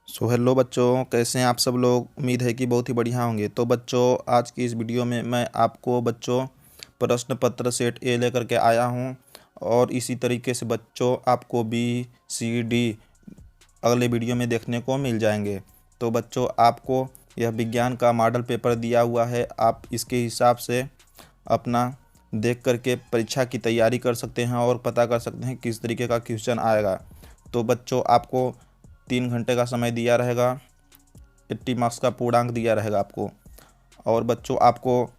Hello बच्चों, कैसे हैं आप सब लोग। उम्मीद है कि बहुत ही बढ़िया होंगे। तो बच्चों, आज की इस वीडियो में मैं आपको बच्चों प्रश्न पत्र सेट ए लेकर के आया हूं। और इसी तरीके से बच्चों आपको बी, सी, डी अगले वीडियो में देखने को मिल जाएंगे। तो बच्चों, आपको यह विज्ञान का मॉडल पेपर दिया हुआ है। आप इसके हिसाब से अपना देख करके परीक्षा की तैयारी कर सकते हैं और पता कर सकते हैं किस तरीके का क्वेश्चन आएगा। तो बच्चों, आपको 3 घंटे का समय दिया रहेगा। 80 मार्क्स का पूर्णांक दिया रहेगा आपको। और बच्चों, आपको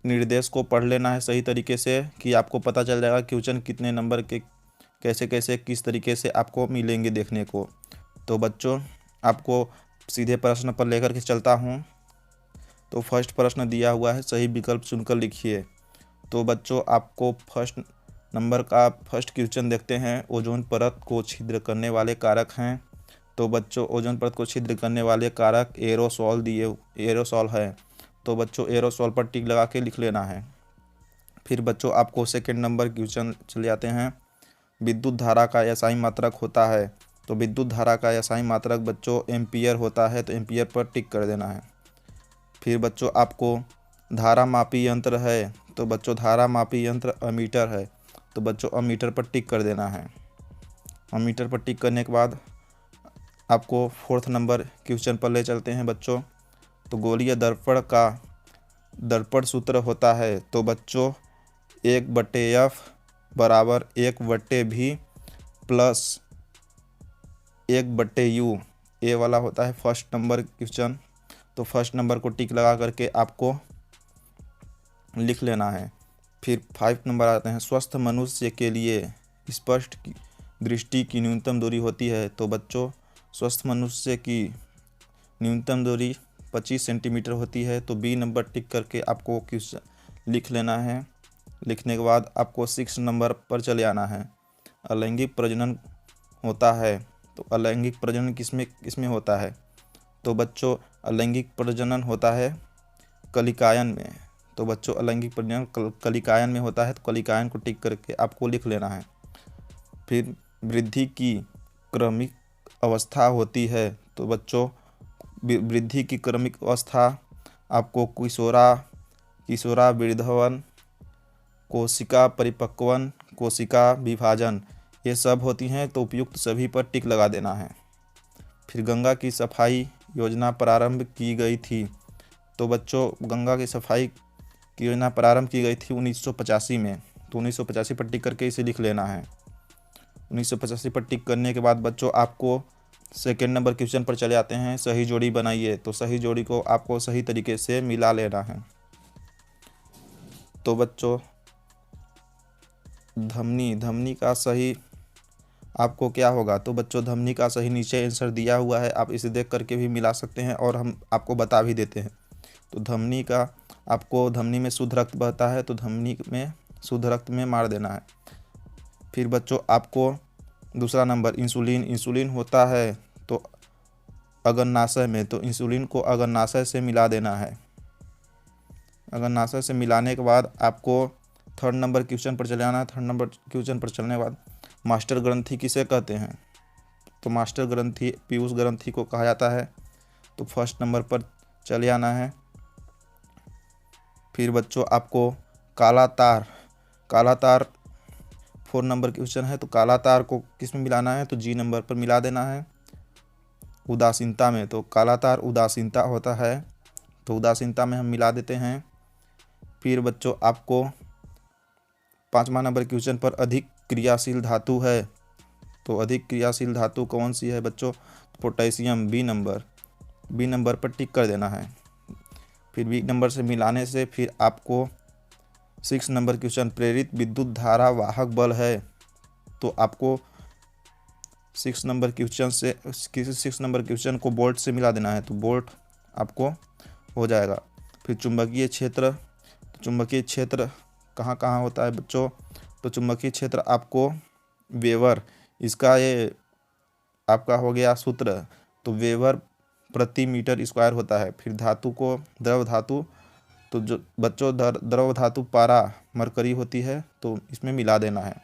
निर्देश को पढ़ लेना है सही तरीके से कि आपको पता चल जाएगा क्वेश्चन कितने नंबर के, कैसे कैसे किस तरीके से आपको मिलेंगे देखने को। तो बच्चों, आपको सीधे प्रश्न पर लेकर के चलता हूँ। तो फर्स्ट प्रश्न दिया हुआ है, सही विकल्प चुनकर लिखिए। तो बच्चों, आपको फर्स्ट नंबर का फर्स्ट क्वेश्चन देखते हैं। ओजोन परत को छिद्र करने वाले कारक हैं। तो बच्चों, ओजोन परत को छिद्र करने वाले कारक एरोसॉल है। तो बच्चों, एरोसॉल पर टिक लगा के लिख लेना है। फिर बच्चों, आपको सेकंड नंबर क्वेश्चन चले जाते हैं। विद्युत धारा का एसआई मात्रक होता है। तो विद्युत धारा का एसआई मात्रक बच्चों एम्पियर होता है। तो एम्पियर पर टिक कर देना है। फिर बच्चों, आपको धारा मापी यंत्र है। तो बच्चों, धारा मापी यंत्र अमीटर है। तो बच्चों, अमीटर पर टिक कर देना है। अमीटर पर टिक करने के बाद आपको फोर्थ नंबर क्वेश्चन पर ले चलते हैं बच्चों। तो गोलीय दर्पण का दर्पण सूत्र होता है। तो बच्चों, 1/F बराबर 1/V प्लस 1/U, ए वाला होता है फर्स्ट नंबर क्वेश्चन। तो फर्स्ट नंबर को टिक लगा करके आपको लिख लेना है। फिर 5 नंबर आते हैं, स्वस्थ मनुष्य के लिए स्पष्ट दृष्टि की न्यूनतम दूरी होती है। तो बच्चों, स्वस्थ मनुष्य की न्यूनतम दूरी 25 सेंटीमीटर होती है। तो बी नंबर टिक करके आपको क्वेश्चन लिख लेना है। लिखने के बाद आपको 6 नंबर पर चले आना है। अलैंगिक प्रजनन होता है। तो अलैंगिक प्रजनन किसमें किसमें होता है। तो बच्चों, अलैंगिक प्रजनन होता है कलिकायन में। तो बच्चों, अलैंगिक प्रजनन कलिकायन में होता है। तो कलिकायन को टिक करके आपको लिख लेना है। फिर वृद्धि की क्रमिक अवस्था होती है। तो बच्चों, वृद्धि की क्रमिक अवस्था आपको किशोरा वृद्धवन, कोशिका परिपक्वन, कोशिका विभाजन, ये सब होती हैं। तो उपयुक्त सभी पर टिक लगा देना है। फिर गंगा की सफाई योजना प्रारंभ की गई थी। तो बच्चों, गंगा की सफाई की योजना प्रारंभ की गई थी 1985 में। तो 1985 पर टिक करके इसे लिख लेना है। 1985 पर टिक करने के बाद बच्चों, आपको सेकेंड नंबर क्वेश्चन पर चले आते हैं, सही जोड़ी बनाइए। तो सही जोड़ी को आपको सही तरीके से मिला लेना है। तो बच्चों, धमनी का सही आपको क्या होगा। तो बच्चों, धमनी का सही नीचे आंसर दिया हुआ है, आप इसे देख करके भी मिला सकते हैं और हम आपको बता भी देते हैं। तो धमनी का आपको, धमनी में शुद्ध रक्त बहता है। तो धमनी में शुद्ध रक्त में मार देना है। फिर बच्चों, आपको दूसरा नंबर इंसुलिन होता है तो अग्नाशय में। तो इंसुलिन को अग्नाशय से मिला देना है। अग्नाशय से मिलाने के बाद आपको थर्ड नंबर क्वेश्चन पर चले आना है। थर्ड नंबर क्वेश्चन पर चलने के बाद मास्टर ग्रंथि किसे कहते हैं। तो मास्टर ग्रंथि पीयूष ग्रंथि को कहा जाता है। तो फर्स्ट नंबर पर चले आना है। फिर बच्चों, आपको काला तार 4 नंबर क्वेश्चन है। तो काला तार को किस में मिलाना है। तो जी नंबर पर मिला देना है, उदासीनता में। तो काला तार उदासीनता होता है। तो उदासीनता में हम मिला देते हैं। फिर बच्चों, आपको 5वां नंबर क्वेश्चन पर अधिक क्रियाशील धातु है। तो अधिक क्रियाशील धातु कौन सी है बच्चों। पोटेशियम, बी नंबर पर टिक कर देना है। फिर बी नंबर से मिलाने से फिर आपको 6 नंबर क्वेश्चन, प्रेरित विद्युत धारा वाहक बल है। तो आपको 6 नंबर क्वेश्चन से किसी 6 नंबर क्वेश्चन को बोल्ट से मिला देना है। तो बोल्ट आपको हो जाएगा। फिर चुंबकीय क्षेत्र कहाँ कहाँ होता है बच्चों। तो चुंबकीय क्षेत्र आपको वेबर, इसका ये आपका हो गया सूत्र। तो वेबर प्रति मीटर स्क्वायर होता है। फिर धातु को द्रव धातु, तो जो बच्चों द्रव धातु पारा मरकरी होती है। तो इसमें मिला देना है।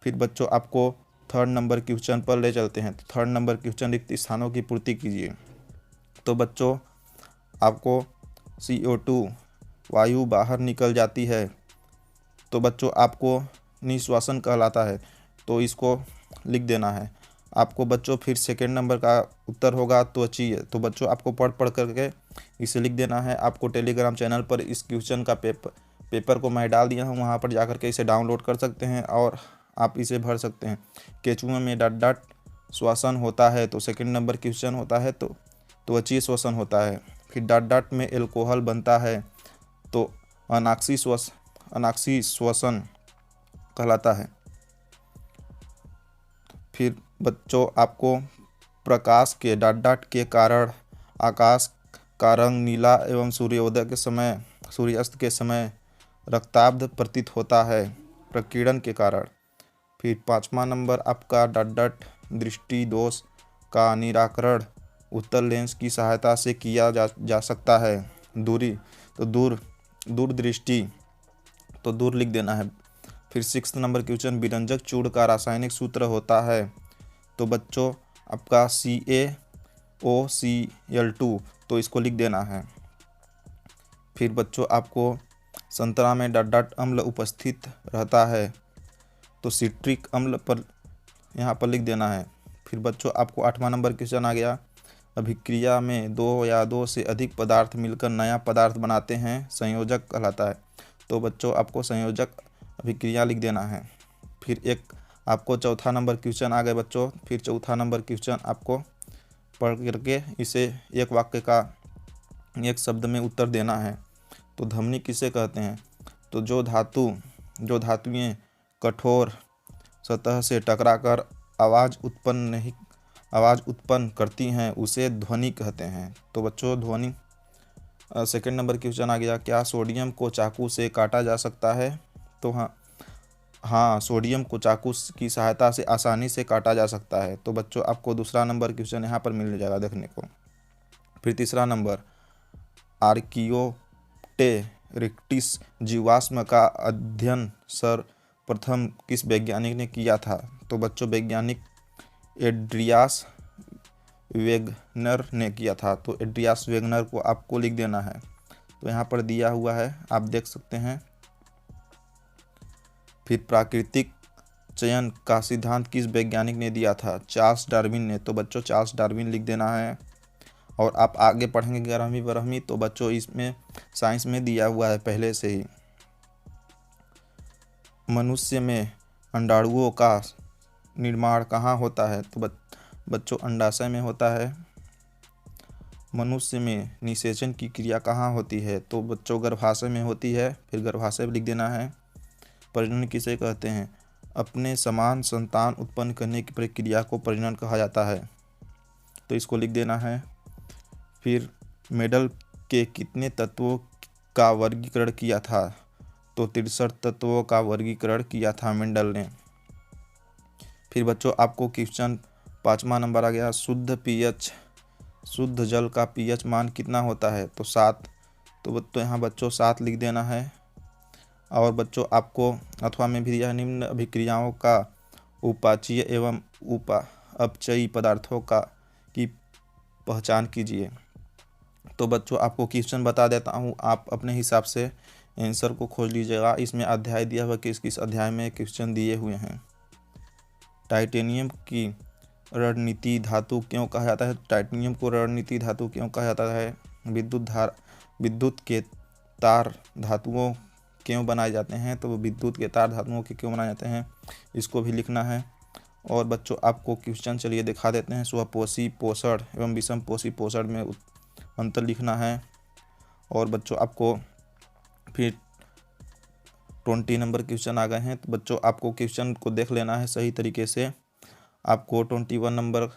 फिर बच्चों, आपको थर्ड नंबर क्वेश्चन पर ले चलते हैं। तो थर्ड नंबर क्वेश्चन, रिक्त स्थानों की पूर्ति कीजिए। तो बच्चों आपको CO2 वायु बाहर निकल जाती है तो बच्चों आपको निश्वासन कहलाता है, तो इसको लिख देना है आपको। बच्चों फिर सेकेंड नंबर का उत्तर होगा त्वचीय। तो बच्चों आपको पढ़ पढ़ करके इसे लिख देना है। आपको टेलीग्राम चैनल पर इस क्वेश्चन का पेपर को मैं डाल दिया हूँ, वहाँ पर जाकर के इसे डाउनलोड कर सकते हैं और आप इसे भर सकते हैं। केचुआ में डॉट डॉट श्वसन होता है, तो सेकंड नंबर क्वेश्चन होता है तो त्वचीय श्वसन होता है। फिर डॉट डॉट में एल्कोहल बनता है तो अनाक्षी श्वसन कहलाता है। फिर बच्चों आपको प्रकाश के डॉट डॉट के कारण आकाश का रंग नीला एवं सूर्योदय के समय सूर्यास्त के समय रक्ताब्ध प्रतीत होता है प्रकीर्णन के कारण। फिर 5वां नंबर आपका डॉट डॉट दृष्टि दोष का निराकरण उत्तल लेंस की सहायता से किया जा सकता है। दूरी तो दूरदृष्टि, तो दूर लिख देना है। फिर 6 नंबर क्वेश्चन, विरंजक चूर्ण का रासायनिक सूत्र होता है। तो बच्चों आपका CaOCl2, तो इसको लिख देना है। फिर बच्चों आपको संतरा में डॉट डॉट अम्ल उपस्थित रहता है तो सिट्रिक अम्ल पर यहाँ पर लिख देना है। फिर बच्चों आपको 8वां नंबर क्वेश्चन आ गया, अभिक्रिया में 2 या 2 से अधिक पदार्थ मिलकर नया पदार्थ बनाते हैं, संयोजक कहलाता है। तो बच्चों आपको संयोजक अभिक्रिया लिख देना है। फिर एक आपको चौथा नंबर क्वेश्चन आ गए बच्चों। फिर चौथा नंबर क्वेश्चन आपको पढ़ करके इसे एक वाक्य का एक शब्द में उत्तर देना है। तो धमनी किसे कहते हैं? तो जो धातुएं कठोर सतह से टकराकर आवाज़ उत्पन्न करती हैं उसे ध्वनि कहते हैं। तो बच्चों ध्वनि। सेकंड नंबर क्वेश्चन आ गया, क्या सोडियम को चाकू से काटा जा सकता है? तो हाँ, सोडियम को चाकू की सहायता से आसानी से काटा जा सकता है। तो बच्चों आपको दूसरा नंबर क्वेश्चन यहाँ पर मिल जाएगा देखने को। फिर तीसरा नंबर, आर्कियोप्टेरिक्टिस जीवाश्म का अध्ययन सर्वप्रथम किस वैज्ञानिक ने किया था? तो बच्चों वैज्ञानिक एड्रियास वेगनर ने किया था। तो एड्रियास वेगनर को आपको लिख देना है। तो यहाँ पर दिया हुआ है, आप देख सकते हैं। फिर प्राकृतिक चयन का सिद्धांत किस वैज्ञानिक ने दिया था? चार्ल्स डार्विन ने। तो बच्चों चार्ल्स डार्विन लिख देना है। और आप आगे पढ़ेंगे 11वीं 12वीं तो बच्चों इसमें साइंस में दिया हुआ है पहले से ही। मनुष्य में अंडाणुओं का निर्माण कहाँ होता है? तो बच्चों अंडाशय में होता है। मनुष्य में निषेचन की क्रिया कहाँ होती है? तो बच्चों गर्भाशय में होती है। फिर गर्भाशय लिख देना है। प्रजनन किसे कहते हैं? अपने समान संतान उत्पन्न करने की प्रक्रिया को प्रजनन कहा जाता है। तो इसको लिख देना है। फिर मेंडल के कितने तत्वों का वर्गीकरण किया था? तो 63 तत्वों का वर्गीकरण किया था मेंडल ने। फिर बच्चों आपको क्वेश्चन 5वां नंबर आ गया, शुद्ध जल का pH मान कितना होता है? तो 7। तो यहाँ बच्चों 7 लिख देना है। और बच्चों आपको अथवा में भी दिया निम्न अभिक्रियाओं का उपाचीय एवं अपचयी पदार्थों की पहचान कीजिए। तो बच्चों आपको क्वेश्चन बता देता हूँ, आप अपने हिसाब से आंसर को खोज लीजिएगा। इसमें अध्याय दिया हुआ किस किस अध्याय में क्वेश्चन दिए हुए हैं। टाइटेनियम की रणनीति धातु क्यों कहा जाता है? टाइटेनियम को रणनीति धातु क्यों कहा जाता है? विद्युत के तार धातुओं क्यों बनाए जाते हैं? तो विद्युत के तार धातुओं के क्यों बनाए जाते हैं, इसको भी लिखना है। और बच्चों आपको क्वेश्चन चलिए दिखा देते हैं। स्वपोषी पोषण एवं विषमपोषी पोषण में अंतर लिखना है। और बच्चों आपको फिर 20 नंबर क्वेश्चन आ गए हैं। तो बच्चों आपको क्वेश्चन को देख लेना है सही तरीके से। आपको 21 नंबर,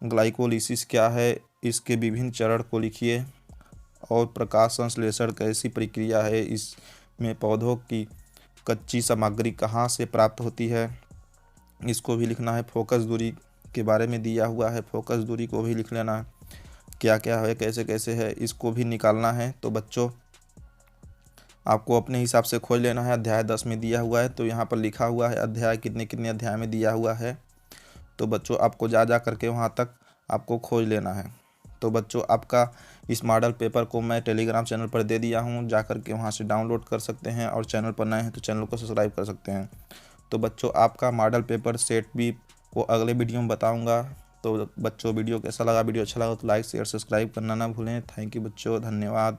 ग्लाइकोलिसिस क्या है, इसके विभिन्न चरण को लिखिए। और प्रकाश संश्लेषण कैसी प्रक्रिया है, इसमें पौधों की कच्ची सामग्री कहाँ से प्राप्त होती है, इसको भी लिखना है। फोकस दूरी के बारे में दिया हुआ है, फोकस दूरी को भी लिख लेना है। क्या क्या है, कैसे कैसे है, इसको भी निकालना है। तो बच्चों आपको अपने हिसाब से खोज लेना है। अध्याय 10 में दिया हुआ है, तो यहाँ पर लिखा हुआ है अध्याय कितने कितने अध्याय में दिया हुआ है। तो बच्चों आपको जा करके वहाँ तक आपको खोज लेना है। तो बच्चों आपका इस मॉडल पेपर को मैं टेलीग्राम चैनल पर दे दिया हूँ, जा करके वहाँ से डाउनलोड कर सकते हैं, और चैनल पर नए हैं तो चैनल को सब्सक्राइब कर सकते हैं। तो बच्चों आपका मॉडल पेपर सेट भी वो अगले वीडियो में बताऊँगा। तो बच्चों वीडियो कैसा लगा, वीडियो अच्छा लगा तो लाइक शेयर सब्सक्राइब करना ना भूलें। थैंक यू बच्चों, धन्यवाद।